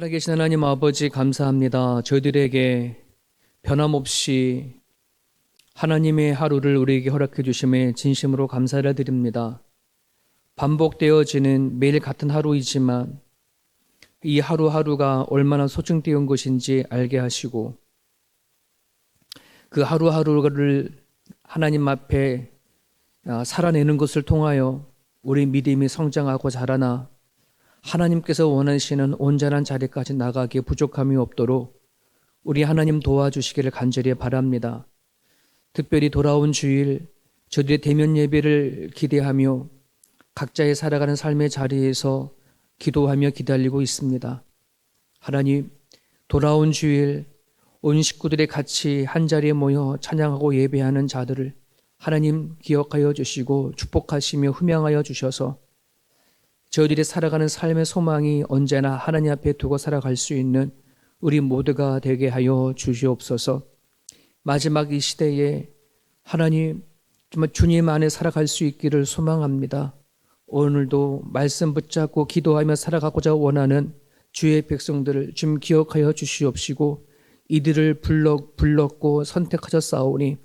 살아계신 하나님 아버지 감사합니다. 저희들에게 변함없이 하나님의 하루를 우리에게 허락해 주심에 진심으로 감사를 드립니다. 반복되어지는 매일 같은 하루이지만 이 하루하루가 얼마나 소중되은 것인지 알게 하시고 그 하루하루를 하나님 앞에 살아내는 것을 통하여 우리 믿음이 성장하고 자라나 하나님께서 원하시는 온전한 자리까지 나가기에 부족함이 없도록 우리 하나님 도와주시기를 간절히 바랍니다. 특별히 돌아온 주일 저들의 대면 예배를 기대하며 각자의 살아가는 삶의 자리에서 기도하며 기다리고 있습니다. 하나님, 돌아온 주일 온 식구들이 같이 한자리에 모여 찬양하고 예배하는 자들을 하나님 기억하여 주시고 축복하시며 흠양하여 주셔서 저희들이 살아가는 삶의 소망이 언제나 하나님 앞에 두고 살아갈 수 있는 우리 모두가 되게 하여 주시옵소서. 마지막 이 시대에 하나님 정말 주님 안에 살아갈 수 있기를 소망합니다. 오늘도 말씀 붙잡고 기도하며 살아가고자 원하는 주의 백성들을 좀 기억하여 주시옵시고 이들을 불렀고 선택하셨사오니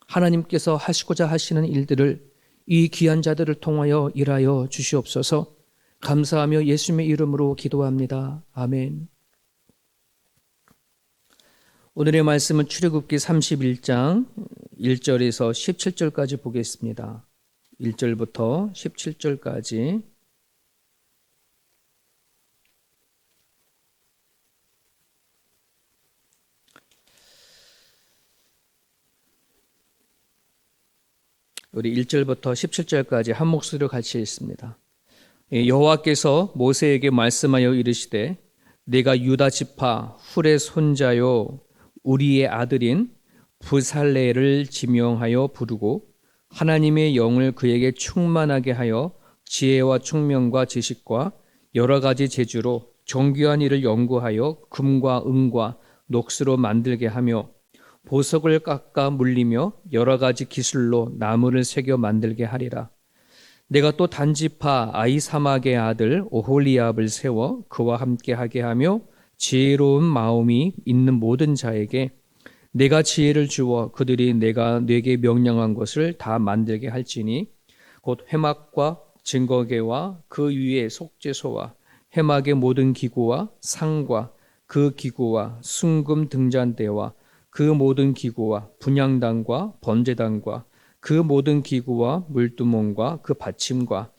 하나님께서 하시고자 하시는 일들을 이 귀한 자들을 통하여 일하여 주시옵소서. 감사하며 예수님의 이름으로 기도합니다. 아멘. 오늘의 말씀은 출애굽기 31장 1절에서 17절까지 보겠습니다. 1절부터 17절까지. 우리 1절부터 17절까지 한 목소리로 같이 읽습니다. 여호와께서 모세에게 말씀하여 이르시되 내가 유다 지파 훌의 손자요 우리의 아들인 부살레를 지명하여 부르고 하나님의 영을 그에게 충만하게 하여 지혜와 총명과 지식과 여러 가지 재주로 정교한 일을 연구하여 금과 은과 녹수로 만들게 하며 보석을 깎아 물리며 여러 가지 기술로 나무를 새겨 만들게 하리라. 내가 또 단지파 아히사막의 아들 오홀리압을 세워 그와 함께 하게 하며 지혜로운 마음이 있는 모든 자에게 내가 지혜를 주어 그들이 내가 내게 명령한 것을 다 만들게 할지니 곧 회막과 증거계와 그 위에 속죄소와 회막의 모든 기구와 상과 그 기구와 순금 등잔대와 그 모든 기구와 분향단과 번제단과 그 모든 기구와 물두멍과 그 받침과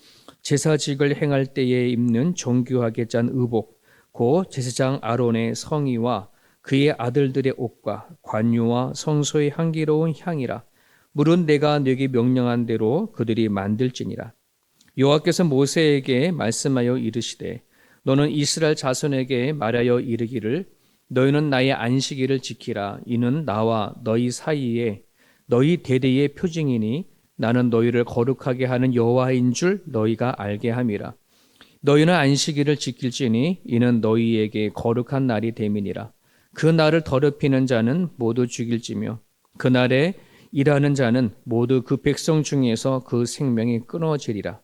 제사직을 행할 때에 입는 정교하게 짠 의복 곧 제사장 아론의 성의와 그의 아들들의 옷과 관유와 성소의 향기로운 향이라. 물은 내가 네게 명령한 대로 그들이 만들지니라. 여호와께서 모세에게 말씀하여 이르시되 너는 이스라엘 자손에게 말하여 이르기를 너희는 나의 안식일을 지키라. 이는 나와 너희 사이에 너희 대대의 표징이니 나는 너희를 거룩하게 하는 여호와인 줄 너희가 알게 함이라. 너희는 안식일을 지킬지니 이는 너희에게 거룩한 날이 됨이니라. 그 날을 더럽히는 자는 모두 죽일지며 그 날에 일하는 자는 모두 그 백성 중에서 그 생명이 끊어지리라.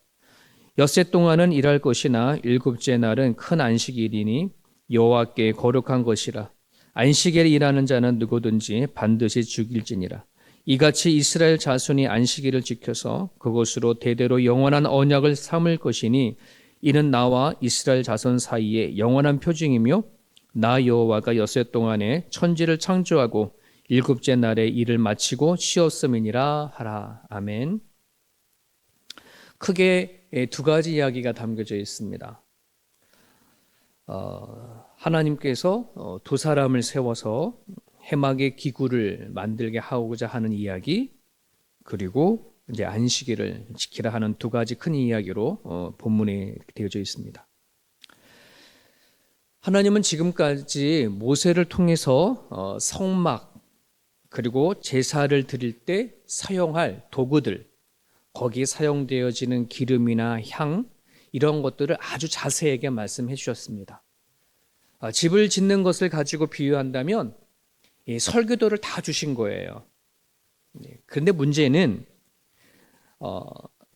엿새 동안은 일할 것이나 일곱째 날은 큰 안식일이니 여호와께 거룩한 것이라. 안식일에 일하는 자는 누구든지 반드시 죽일지니라. 이같이 이스라엘 자손이 안식일을 지켜서 그것으로 대대로 영원한 언약을 삼을 것이니 이는 나와 이스라엘 자손 사이에 영원한 표징이며 나 여호와가 엿새 동안에 천지를 창조하고 일곱째 날에 일을 마치고 쉬었음이니라 하라. 아멘. 크게 두 가지 이야기가 담겨져 있습니다. 하나님께서 두 사람을 세워서 회막의 기구를 만들게 하고자 하는 이야기, 그리고 이제 안식일을 지키라 하는 두 가지 큰 이야기로 본문에 되어져 있습니다. 하나님은 지금까지 모세를 통해서 성막 그리고 제사를 드릴 때 사용할 도구들, 거기에 사용되어지는 기름이나 향 이런 것들을 아주 자세하게 말씀해 주셨습니다. 집을 짓는 것을 가지고 비유한다면 설계도를 다 주신 거예요. 그런데 문제는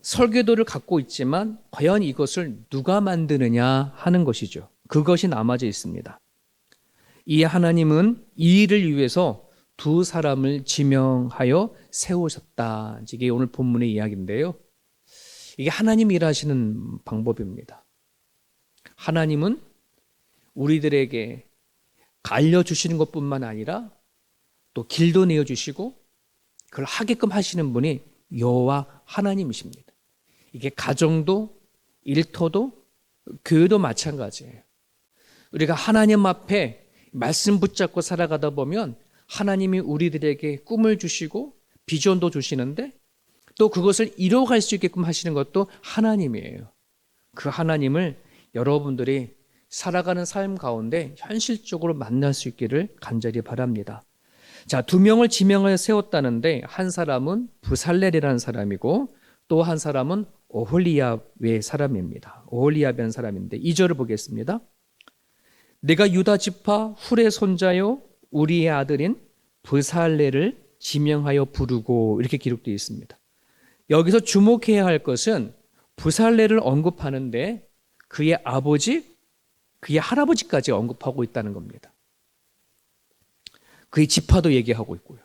설계도를 갖고 있지만 과연 이것을 누가 만드느냐 하는 것이죠. 그것이 남아져 있습니다. 이 하나님은 이 일을 위해서 두 사람을 지명하여 세우셨다. 이게 오늘 본문의 이야기인데요. 이게 하나님이 일하시는 방법입니다. 하나님은 우리들에게 알려주시는 것뿐만 아니라 또 길도 내어주시고 그걸 하게끔 하시는 분이 여호와 하나님이십니다. 이게 가정도 일터도 교회도 마찬가지예요. 우리가 하나님 앞에 말씀 붙잡고 살아가다 보면 하나님이 우리들에게 꿈을 주시고 비전도 주시는데 또 그것을 이뤄갈 수 있게끔 하시는 것도 하나님이에요. 그 하나님을 여러분들이 살아가는 삶 가운데 현실적으로 만날 수 있기를 간절히 바랍니다. 자, 두 명을 지명하여 세웠다는데 한 사람은 부살렐이라는 사람이고 또 한 사람은 오홀리압의 사람입니다. 오홀리압이라는 사람인데 2절을 보겠습니다. 내가 유다 지파 훌의 손자요 우리의 아들인 부살렐을 지명하여 부르고 이렇게 기록되어 있습니다. 여기서 주목해야 할 것은 부살렐을 언급하는데 그의 아버지, 그의 할아버지까지 언급하고 있다는 겁니다. 그의 지파도 얘기하고 있고요.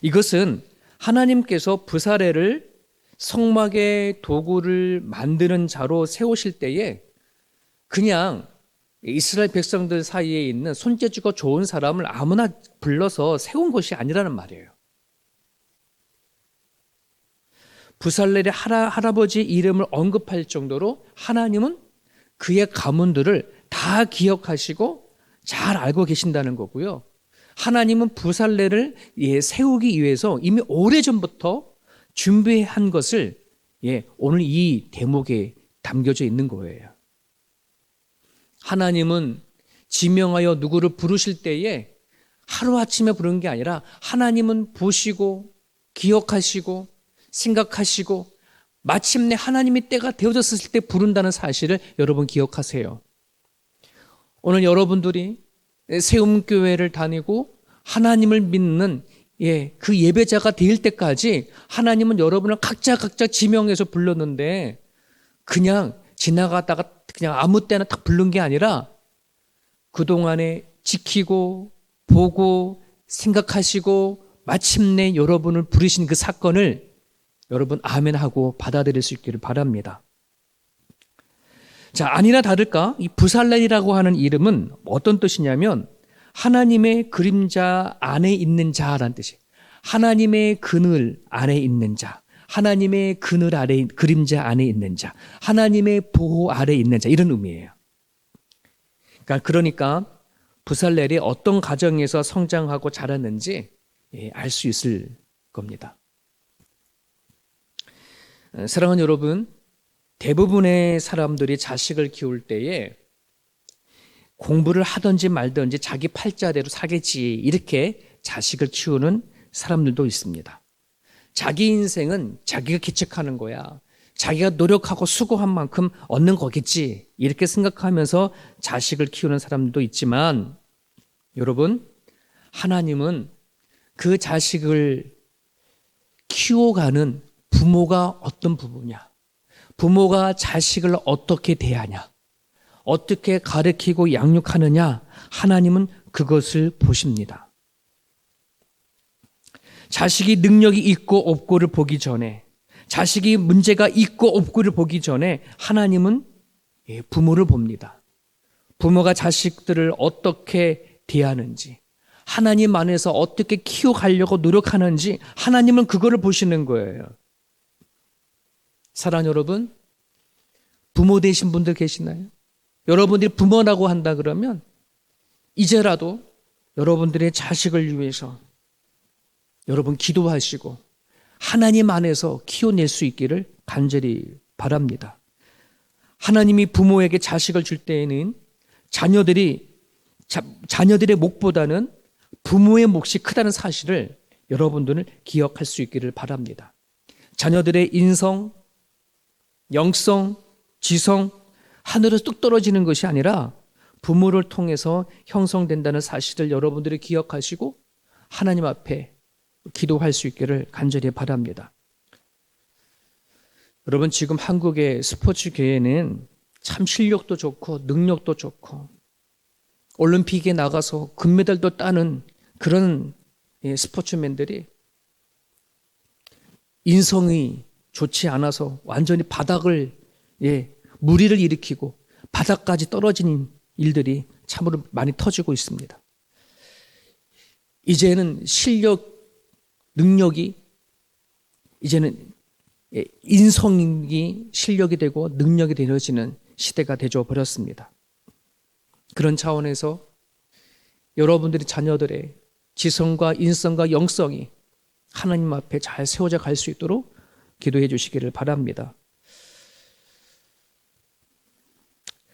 이것은 하나님께서 부살렐을 성막의 도구를 만드는 자로 세우실 때에 그냥 이스라엘 백성들 사이에 있는 손재주가 좋은 사람을 아무나 불러서 세운 것이 아니라는 말이에요. 부살렐의 할아버지 이름을 언급할 정도로 하나님은 그의 가문들을 다 기억하시고 잘 알고 계신다는 거고요. 하나님은 부살렐을 세우기 위해서 이미 오래전부터 준비한 것을 오늘 이 대목에 담겨져 있는 거예요. 하나님은 지명하여 누구를 부르실 때에 하루아침에 부른 게 아니라 하나님은 보시고 기억하시고 생각하시고 마침내 하나님의 때가 되어졌을 때 부른다는 사실을 여러분 기억하세요. 오늘 여러분들이 세움교회를 다니고 하나님을 믿는 그 예배자가 될 때까지 하나님은 여러분을 각자 지명해서 불렀는데 그냥 지나가다가 그냥 아무 때나 딱 부른 게 아니라 그동안에 지키고 보고 생각하시고 마침내 여러분을 부르신 그 사건을 여러분 아멘하고 받아들일 수 있기를 바랍니다. 자, 아니나 다를까 이 부살렐이라고 하는 이름은 어떤 뜻이냐면 하나님의 그림자 안에 있는 자라는 뜻이에요. 하나님의 그늘 안에 있는 자, 하나님의 그늘 아래 그림자 안에 있는 자, 하나님의 보호 아래 있는 자 이런 의미예요. 그러니까 부살렐이 어떤 가정에서 성장하고 자랐는지 알 수 있을 겁니다. 사랑하는 여러분, 대부분의 사람들이 자식을 키울 때에 공부를 하든지 말든지 자기 팔자대로 사겠지 이렇게 자식을 키우는 사람들도 있습니다. 자기 인생은 자기가 개척하는 거야. 자기가 노력하고 수고한 만큼 얻는 거겠지 이렇게 생각하면서 자식을 키우는 사람들도 있지만 여러분, 하나님은 그 자식을 키워가는 부모가 어떤 부모냐, 부모가 자식을 어떻게 대하냐, 어떻게 가르치고 양육하느냐, 하나님은 그것을 보십니다. 자식이 능력이 있고 없고를 보기 전에, 자식이 문제가 있고 없고를 보기 전에 하나님은 부모를 봅니다. 부모가 자식들을 어떻게 대하는지, 하나님 안에서 어떻게 키워가려고 노력하는지 하나님은 그거를 보시는 거예요. 사랑하는 여러분, 부모 되신 분들 계시나요? 여러분들이 부모라고 한다 그러면 이제라도 여러분들의 자식을 위해서 여러분 기도하시고 하나님 안에서 키워낼 수 있기를 간절히 바랍니다. 하나님이 부모에게 자식을 줄 때에는 자녀들의 몫보다는 부모의 몫이 크다는 사실을 여러분들은 기억할 수 있기를 바랍니다. 자녀들의 인성, 영성, 지성, 하늘에서 뚝 떨어지는 것이 아니라 부모를 통해서 형성된다는 사실을 여러분들이 기억하시고 하나님 앞에 기도할 수 있기를 간절히 바랍니다. 여러분, 지금 한국의 스포츠계에는 참 실력도 좋고 능력도 좋고 올림픽에 나가서 금메달도 따는 그런 스포츠맨들이 인성이 좋지 않아서 완전히 바닥을 무리를 일으키고 바닥까지 떨어지는 일들이 참으로 많이 터지고 있습니다. 이제는 실력, 능력이 이제는 인성이 실력이 되고 능력이 되어지는 시대가 되어 버렸습니다. 그런 차원에서 여러분들의 자녀들의 지성과 인성과 영성이 하나님 앞에 잘 세워져 갈 수 있도록 기도해 주시기를 바랍니다.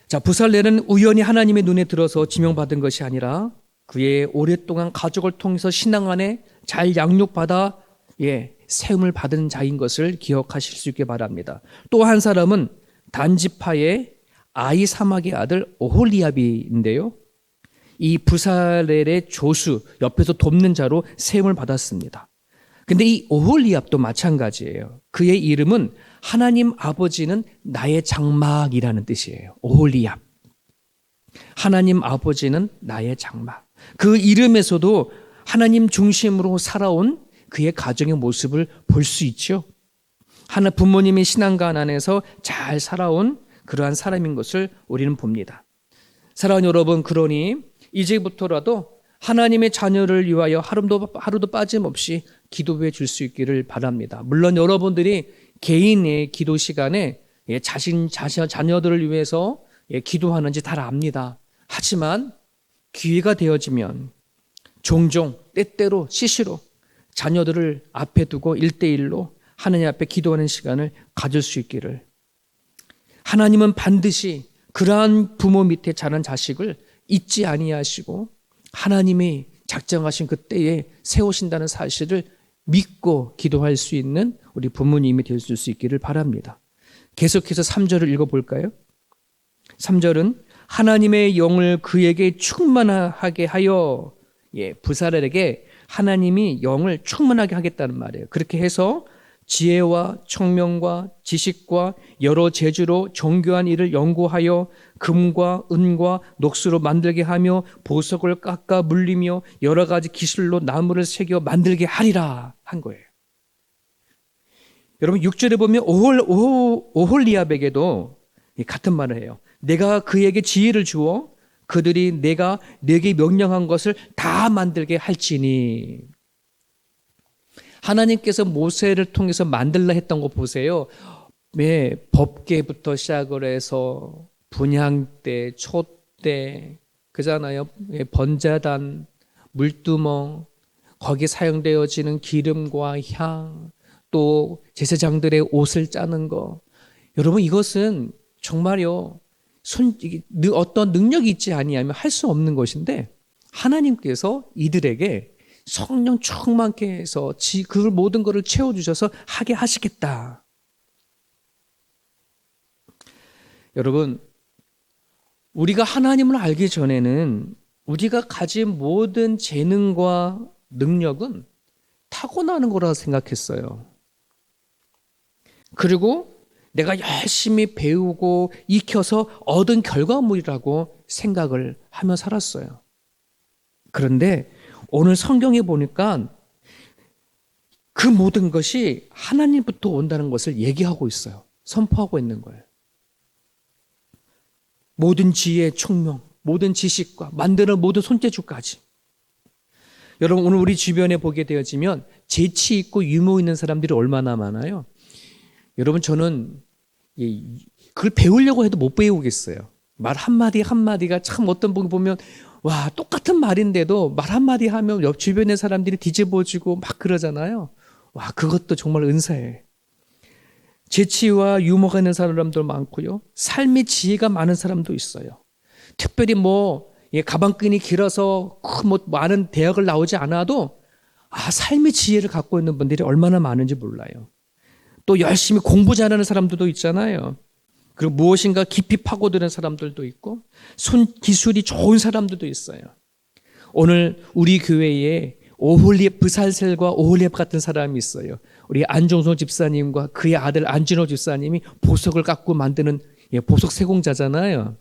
자, 부살렐은 우연히 하나님의 눈에 들어서 지명받은 것이 아니라 그의 오랫동안 가족을 통해서 신앙 안에 잘 양육받아 세움을 받은 자인 것을 기억하실 수 있게 바랍니다. 또 한 사람은 단지파의 아히사막의 아들 오홀리압인데요. 이 부살렐의 조수 옆에서 돕는 자로 세움을 받았습니다. 근데 이 오홀리압도 마찬가지예요. 그의 이름은 하나님 아버지는 나의 장막이라는 뜻이에요. 오홀리압. 하나님 아버지는 나의 장막. 그 이름에서도 하나님 중심으로 살아온 그의 가정의 모습을 볼 수 있죠. 부모님의 신앙관 안에서 잘 살아온 그러한 사람인 것을 우리는 봅니다. 사랑하는 여러분, 그러니 이제부터라도 하나님의 자녀를 위하여 하루도 빠짐없이 기도해 줄 수 있기를 바랍니다. 물론 여러분들이 개인의 기도 시간에 자신 자녀들을 위해서 기도하는지 다 압니다. 하지만 기회가 되어지면 종종 때때로 시시로 자녀들을 앞에 두고 1대1로 하나님 앞에 기도하는 시간을 가질 수 있기를. 하나님은 반드시 그러한 부모 밑에 자란 자식을 잊지 아니하시고 하나님이 작정하신 그 때에 세우신다는 사실을 믿고 기도할 수 있는 우리 부모님이 될 수 있기를 바랍니다. 계속해서 3절을 읽어볼까요? 3절은 하나님의 영을 그에게 충만하게 하여 부살렐에게 하나님이 영을 충만하게 하겠다는 말이에요. 그렇게 해서 지혜와 청명과 지식과 여러 재주로 정교한 일을 연구하여 금과 은과 녹수로 만들게 하며 보석을 깎아 물리며 여러 가지 기술로 나무를 새겨 만들게 하리라 한 거예요. 여러분 6절에 보면 오홀리압에게도 같은 말을 해요. 내가 그에게 지혜를 주어 그들이 내가 내게 명령한 것을 다 만들게 할지니. 하나님께서 모세를 통해서 만들라 했던 거 보세요. 법궤부터 시작을 해서 분향대, 촛대, 그잖아요. 번제단, 물두멍, 거기에 사용되어지는 기름과 향, 또 제사장들의 옷을 짜는 거. 여러분 이것은 정말요. 어떤 능력이 있지 아니하면 할 수 없는 것인데 하나님께서 이들에게 성령 충만케 해서 그 모든 것을 채워주셔서 하게 하시겠다. 여러분 우리가 하나님을 알기 전에는 우리가 가진 모든 재능과 능력은 타고나는 거라 생각했어요. 그리고 내가 열심히 배우고 익혀서 얻은 결과물이라고 생각을 하며 살았어요. 그런데 오늘 성경에 보니까 그 모든 것이 하나님부터 온다는 것을 얘기하고 있어요. 선포하고 있는 거예요. 모든 지혜, 총명, 모든 지식과 만드는 모든 손재주까지. 여러분 오늘 우리 주변에 보게 되어지면 재치 있고 유머 있는 사람들이 얼마나 많아요. 여러분 저는 그걸 배우려고 해도 못 배우겠어요. 말 한마디 한마디가 참 어떤 분 보면 와 똑같은 말인데도 말 한마디 하면 옆 주변의 사람들이 뒤집어지고 막 그러잖아요. 와 그것도 정말 은사예요. 재치와 유머가 있는 사람도 많고요. 삶의 지혜가 많은 사람도 있어요. 특별히 가방끈이 길어서 많은 대학을 나오지 않아도 삶의 지혜를 갖고 있는 분들이 얼마나 많은지 몰라요. 또 열심히 공부 잘하는 사람들도 있잖아요. 그리고 무엇인가 깊이 파고드는 사람들도 있고 손기술이 좋은 사람들도 있어요. 오늘 우리 교회에 부살셀과 오홀리압 같은 사람이 있어요. 우리 안종성 집사님과 그의 아들 안진호 집사님이 보석을 깎고 만드는 보석 세공자잖아요.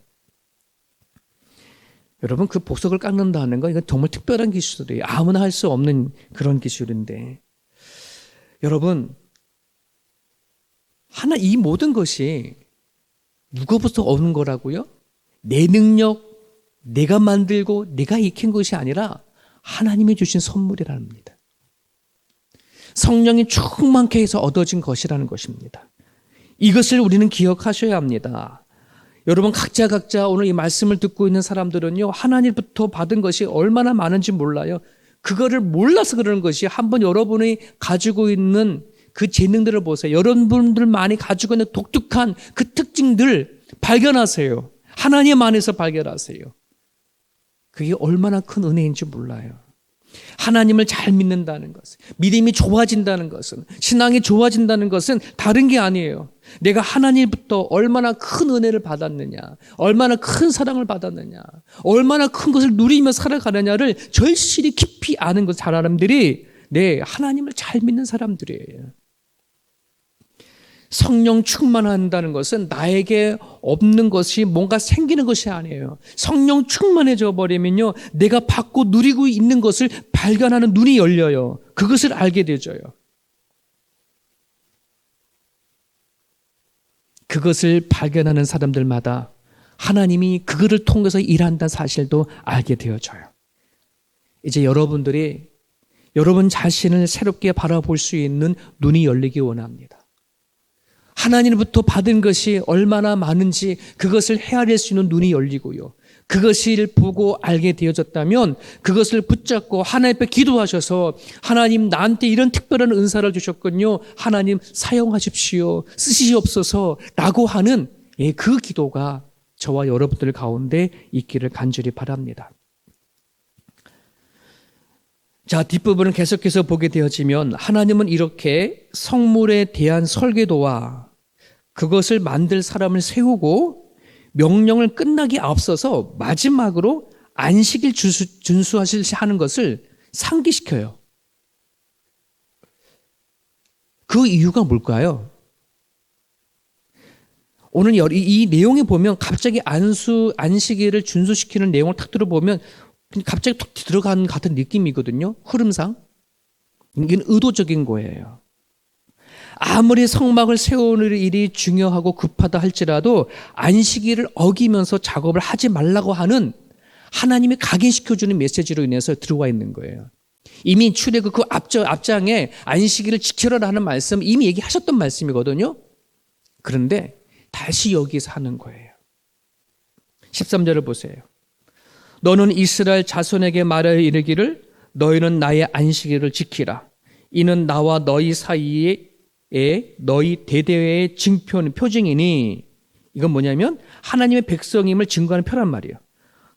여러분, 그 보석을 깎는다는 건 이건 정말 특별한 기술이에요. 아무나 할 수 없는 그런 기술인데, 여러분, 이 모든 것이 누구부터 오는 거라고요? 내 능력, 내가 만들고 내가 익힌 것이 아니라 하나님이 주신 선물이라는 겁니다. 성령이 충만케 해서 얻어진 것이라는 것입니다. 이것을 우리는 기억하셔야 합니다. 여러분, 각자 오늘 이 말씀을 듣고 있는 사람들은요, 하나님부터 받은 것이 얼마나 많은지 몰라요. 그거를 몰라서 그러는 것이, 한번 여러분이 가지고 있는 그 재능들을 보세요. 여러분들만이 가지고 있는 독특한 그 특징들 발견하세요. 하나님 안에서 발견하세요. 그게 얼마나 큰 은혜인지 몰라요. 하나님을 잘 믿는다는 것은, 믿음이 좋아진다는 것은, 신앙이 좋아진다는 것은 다른 게 아니에요. 내가 하나님부터 얼마나 큰 은혜를 받았느냐, 얼마나 큰 사랑을 받았느냐, 얼마나 큰 것을 누리며 살아가느냐를 절실히 깊이 아는 것, 잘 아는 사람들이 하나님을 잘 믿는 사람들이에요. 성령 충만한다는 것은 나에게 없는 것이 뭔가 생기는 것이 아니에요. 성령 충만해져 버리면요, 내가 받고 누리고 있는 것을 발견하는 눈이 열려요. 그것을 알게 되져요. 그것을 발견하는 사람들마다 하나님이 그거를 통해서 일한다는 사실도 알게 되어져요. 이제 여러분들이 여러분 자신을 새롭게 바라볼 수 있는 눈이 열리기 원합니다. 하나님부터 받은 것이 얼마나 많은지 그것을 헤아릴 수 있는 눈이 열리고요. 그것을 보고 알게 되어졌다면 그것을 붙잡고 하나님 앞에 기도하셔서, 하나님, 나한테 이런 특별한 은사를 주셨군요. 하나님 사용하십시오. 쓰시옵소서 라고 하는 그 기도가 저와 여러분들 가운데 있기를 간절히 바랍니다. 자, 뒷부분을 계속해서 보게 되어지면 하나님은 이렇게 성물에 대한 설계도와 그것을 만들 사람을 세우고 명령을 끝나기 앞서서 마지막으로 안식일 준수하는 것을 상기시켜요. 그 이유가 뭘까요? 오늘 이 내용에 보면 갑자기 안식일을 준수시키는 내용을 탁 들어보면 갑자기 툭 들어간 같은 느낌이거든요. 흐름상. 이건 의도적인 거예요. 아무리 성막을 세우는 일이 중요하고 급하다 할지라도 안식일을 어기면서 작업을 하지 말라고 하는 하나님이 각인시켜주는 메시지로 인해서 들어와 있는 거예요. 이미 출애굽 그 앞장에 안식일을 지켜라라는 말씀 이미 얘기하셨던 말씀이거든요. 그런데 다시 여기서 하는 거예요. 13절을 보세요. 너는 이스라엘 자손에게 말하여 이르기를 너희는 나의 안식일을 지키라. 이는 나와 너희 사이에 너희 대대의 표징이니, 이건 뭐냐면 하나님의 백성임을 증거하는 표란 말이에요.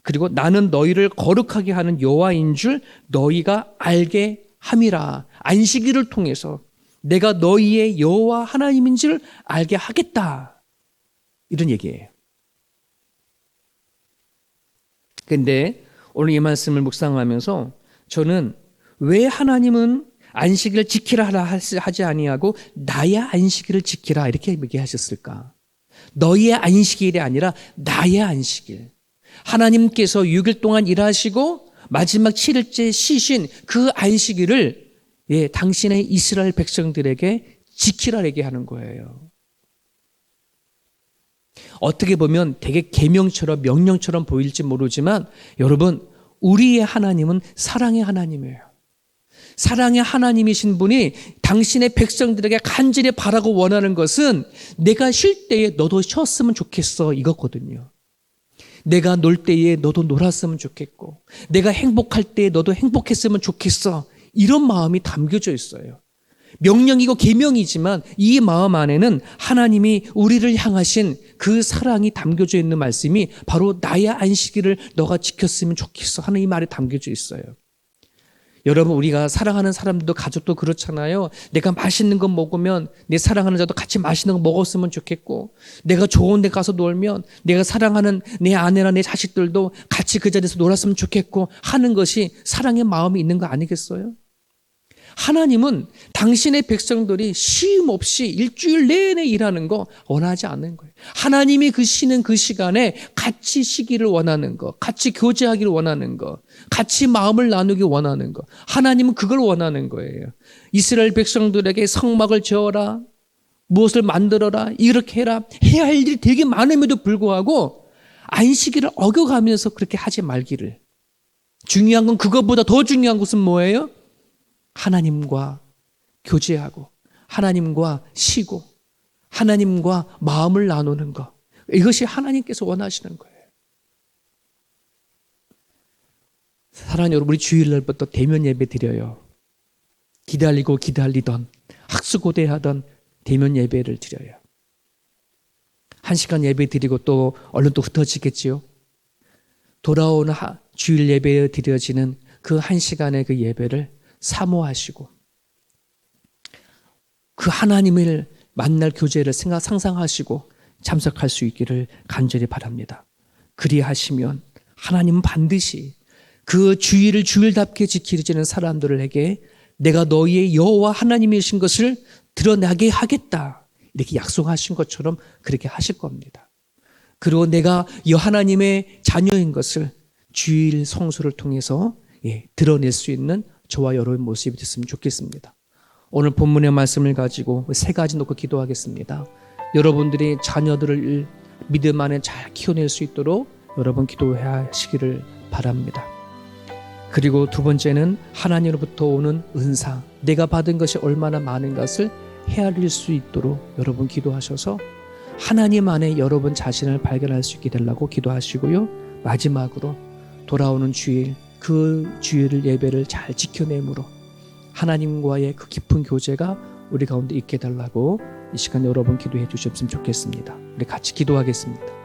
그리고 나는 너희를 거룩하게 하는 여호와인 줄 너희가 알게 함이라. 안식일을 통해서 내가 너희의 여호와 하나님인 줄 알게 하겠다. 이런 얘기예요. 그런데 오늘 이 말씀을 묵상하면서 저는 왜 하나님은 안식일을 지키라 하지 아니하고 나의 안식일을 지키라 이렇게 얘기하셨을까? 너희의 안식일이 아니라 나의 안식일. 하나님께서 6일 동안 일하시고 마지막 7일째 쉬신 그 안식일을 당신의 이스라엘 백성들에게 지키라 얘기하는 거예요. 어떻게 보면 되게 계명처럼 명령처럼 보일지 모르지만 여러분, 우리의 하나님은 사랑의 하나님이에요. 사랑의 하나님이신 분이 당신의 백성들에게 간절히 바라고 원하는 것은 내가 쉴 때에 너도 쉬었으면 좋겠어 이거거든요. 내가 놀 때에 너도 놀았으면 좋겠고, 내가 행복할 때에 너도 행복했으면 좋겠어, 이런 마음이 담겨져 있어요. 명령이고 계명이지만 이 마음 안에는 하나님이 우리를 향하신 그 사랑이 담겨져 있는 말씀이 바로 나의 안식일을 너가 지켰으면 좋겠어 하는 이 말이 담겨져 있어요. 여러분, 우리가 사랑하는 사람들도 가족도 그렇잖아요. 내가 맛있는 거 먹으면 내 사랑하는 자도 같이 맛있는 거 먹었으면 좋겠고, 내가 좋은 데 가서 놀면 내가 사랑하는 내 아내나 내 자식들도 같이 그 자리에서 놀았으면 좋겠고 하는 것이 사랑의 마음이 있는 거 아니겠어요? 하나님은 당신의 백성들이 쉼 없이 일주일 내내 일하는 거 원하지 않는 거예요. 하나님이 그 쉬는 그 시간에 같이 쉬기를 원하는 거, 같이 교제하기를 원하는 거, 같이 마음을 나누기 원하는 거. 하나님은 그걸 원하는 거예요. 이스라엘 백성들에게 성막을 지어라, 무엇을 만들어라, 이렇게 해라, 해야 할 일이 되게 많음에도 불구하고 안식일을 어겨가면서 그렇게 하지 말기를. 중요한 건, 그것보다 더 중요한 것은 뭐예요? 하나님과 교제하고 하나님과 쉬고 하나님과 마음을 나누는 것, 이것이 하나님께서 원하시는 거예요. 사랑하는 여러분, 우리 주일날부터 대면 예배 드려요. 기다리던 학수고대하던 대면 예배를 드려요. 1시간 예배 드리고 또 얼른 또 흩어지겠지요. 돌아오는 주일 예배에 드려지는 그 1시간의 그 예배를 사모하시고 그 하나님을 만날 교제를 상상하시고 참석할 수 있기를 간절히 바랍니다. 그리하시면 하나님은 반드시 그 주일을 주일답게 지키려는 사람들에게 내가 너희의 여호와 하나님이신 것을 드러나게 하겠다, 이렇게 약속하신 것처럼 그렇게 하실 겁니다. 그리고 내가 하나님의 자녀인 것을 주일 성수를 통해서 드러낼 수 있는 저와 여러분의 모습이 됐으면 좋겠습니다. 오늘 본문의 말씀을 가지고 3가지 놓고 기도하겠습니다. 여러분들이 자녀들을 믿음 안에 잘 키워낼 수 있도록 여러분 기도하시기를 바랍니다. 그리고 2번째는 하나님으로부터 오는 은사, 내가 받은 것이 얼마나 많은 것을 헤아릴 수 있도록 여러분 기도하셔서 하나님 안에 여러분 자신을 발견할 수 있게 되려고 기도하시고요. 마지막으로 돌아오는 주일, 그 주일을 예배를 잘 지켜내므로 하나님과의 그 깊은 교제가 우리 가운데 있게 달라고 이 시간 여러분 기도해 주셨으면 좋겠습니다. 우리 같이 기도하겠습니다.